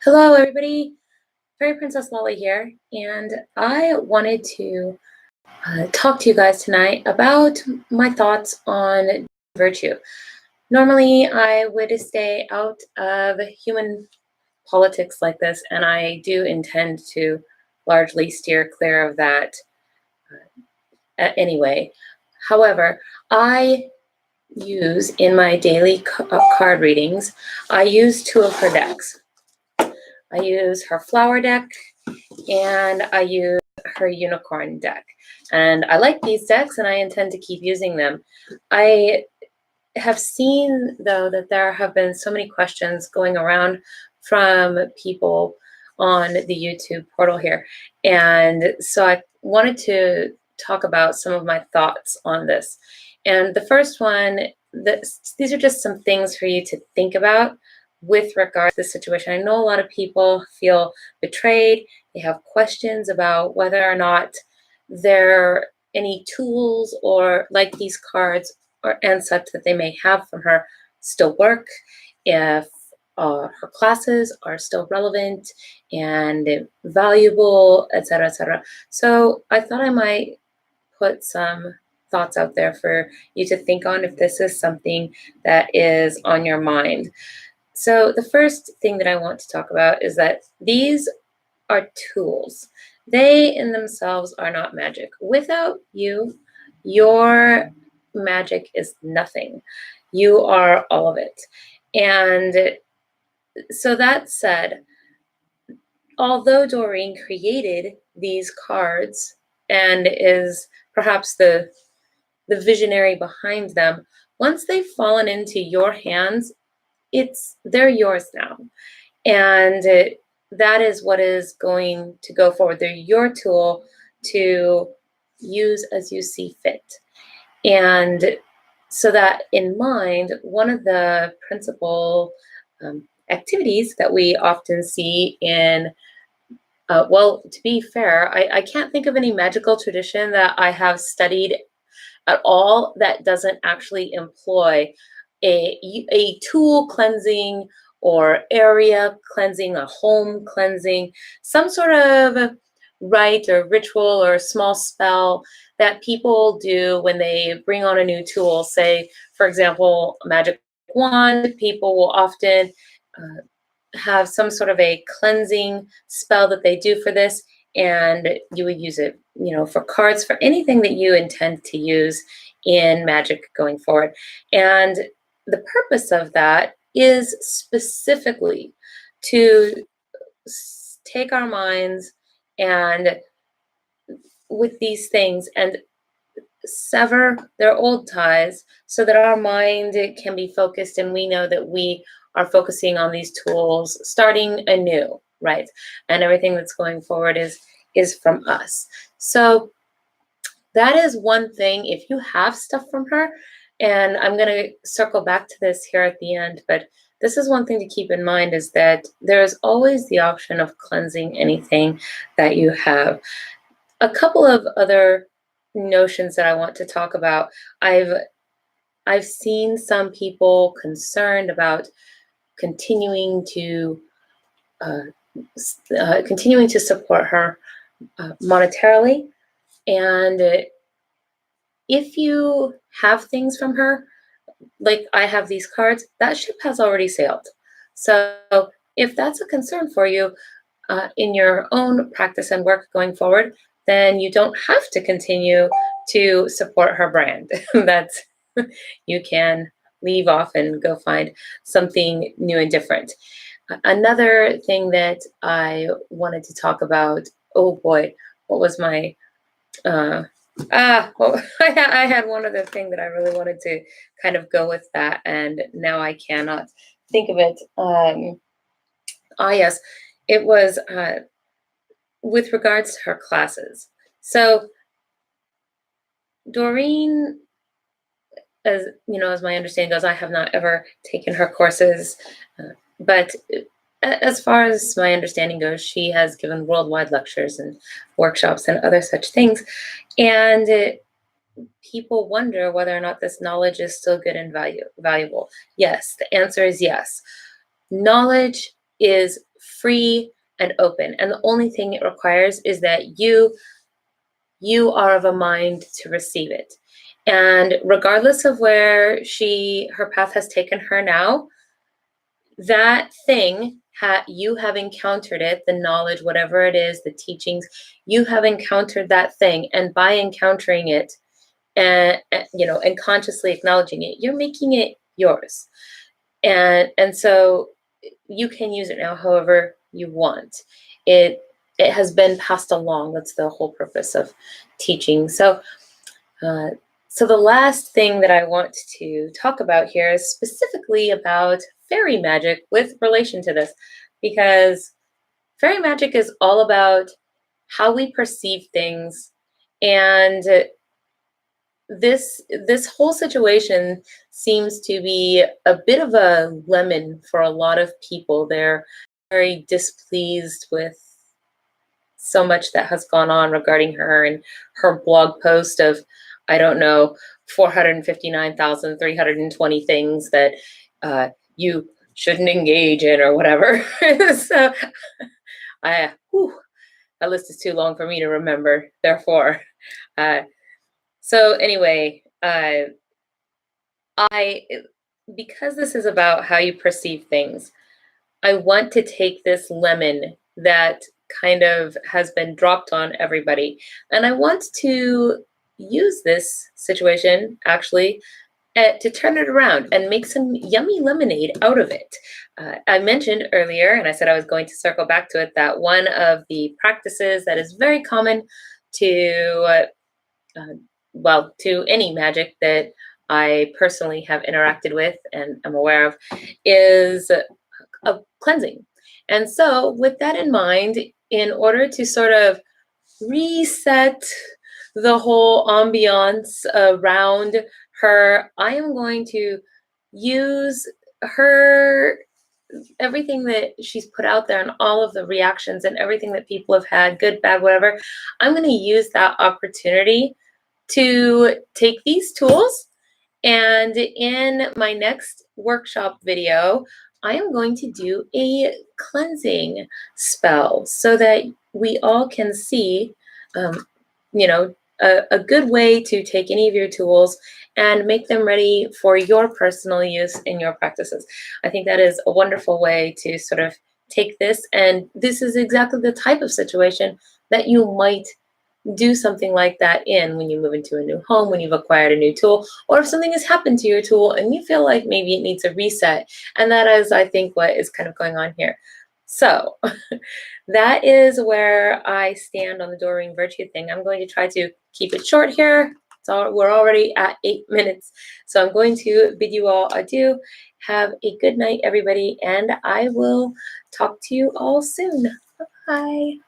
Hello, everybody. Fairy Princess Lolly here, and I wanted to talk to you guys tonight about my thoughts on virtue. Normally, I would stay out of human politics like this, and I do intend to largely steer clear of that anyway. However, I use in my daily card readings, I use two of her decks. I use her flower deck and I use her unicorn deck. And I like these decks and I intend to keep using them. I have seen, though, that there have been so many questions going around from people on the YouTube portal here. And so I wanted to talk about some of my thoughts on this. And the first one, these are just some things for you to think about with regard to the situation. I know a lot of people feel betrayed. They have questions about whether or not there are any tools or like these cards and such that they may have from her still work, if her classes are still relevant and valuable, etc., etc. So I thought I might put some thoughts out there for you to think on if this is something that is on your mind. So the first thing that I want to talk about is that these are tools. They in themselves are not magic. Without you, your magic is nothing. You are all of it. And so that said, although Doreen created these cards and is perhaps the visionary behind them, once they've fallen into your hands, they're yours now. And that is what is going to go forward. They're your tool to use as you see fit. And so that in mind, one of the principal activities that we often see in, well, to be fair, I can't think of any magical tradition that I have studied at all that doesn't actually employ a tool cleansing or area cleansing, a home cleansing, some sort of rite or ritual or small spell that people do when they bring on a new tool. Say, for example, a magic wand, people will often have some sort of a cleansing spell that they do for this, and you would use it, for cards, for anything that you intend to use in magic going forward. And the purpose of that is specifically to take our minds and with these things and sever their old ties so that our mind can be focused and we know that we are focusing on these tools, starting anew, right? And everything that's going forward is from us. So that is one thing. If you have stuff from her, and I'm going to circle back to this here at the end, but this is one thing to keep in mind, is that there is always the option of cleansing anything that you have. A couple of other notions that I want to talk about. I've seen some people concerned about continuing to support her monetarily, and if you have things from her, like I have these cards, that ship has already sailed. So if that's a concern for you in your own practice and work going forward, then you don't have to continue to support her brand. That's you can leave off and go find something new and different. Another thing that I wanted to talk about, oh boy, what was my well, I had one other thing that I really wanted to kind of go with that, and now I cannot think of it. Yes, it was with regards to her classes. So Doreen, as my understanding goes, I have not ever taken her courses, but as far as my understanding goes, she has given worldwide lectures and workshops and other such things. And people wonder whether or not this knowledge is still good and valuable. Yes, the answer is yes. Knowledge is free and open. And the only thing it requires is that you are of a mind to receive it. And regardless of where her path has taken her now, that thing, you have encountered it, the knowledge, whatever it is, the teachings, you have encountered that thing. And by encountering it, and consciously acknowledging it, you're making it yours. And so you can use it now however you want. It has been passed along. That's the whole purpose of teaching. So the last thing that I want to talk about here is specifically about fairy magic with relation to this, because fairy magic is all about how we perceive things. And this whole situation seems to be a bit of a lemon for a lot of people. They're very displeased with so much that has gone on regarding her and her blog post of, I don't know, 459,320 things that you shouldn't engage in or whatever. So that list is too long for me to remember, therefore. So anyway, because this is about how you perceive things, I want to take this lemon that kind of has been dropped on everybody, and I want to use this situation actually to turn it around and make some yummy lemonade out of it. I mentioned earlier, and I said I was going to circle back to it, that one of the practices that is very common to any magic that I personally have interacted with and am aware of is a cleansing. And so with that in mind, in order to sort of reset the whole ambiance around her, I am going to use everything that she's put out there and all of the reactions and everything that people have had, good, bad, whatever. I'm going to use that opportunity to take these tools, and in my next workshop video, I am going to do a cleansing spell so that we all can see, a good way to take any of your tools and make them ready for your personal use in your practices. I think that is a wonderful way to sort of take this, and this is exactly the type of situation that you might do something like that when you move into a new home, when you've acquired a new tool, or if something has happened to your tool and you feel like maybe it needs a reset. And that is, I think, what is kind of going on here. So that is where I stand on the Doreen Virtue thing. I'm going to try to keep it short here. We're already at 8 minutes. So I'm going to bid you all adieu. Have a good night, everybody, and I will talk to you all soon. Bye.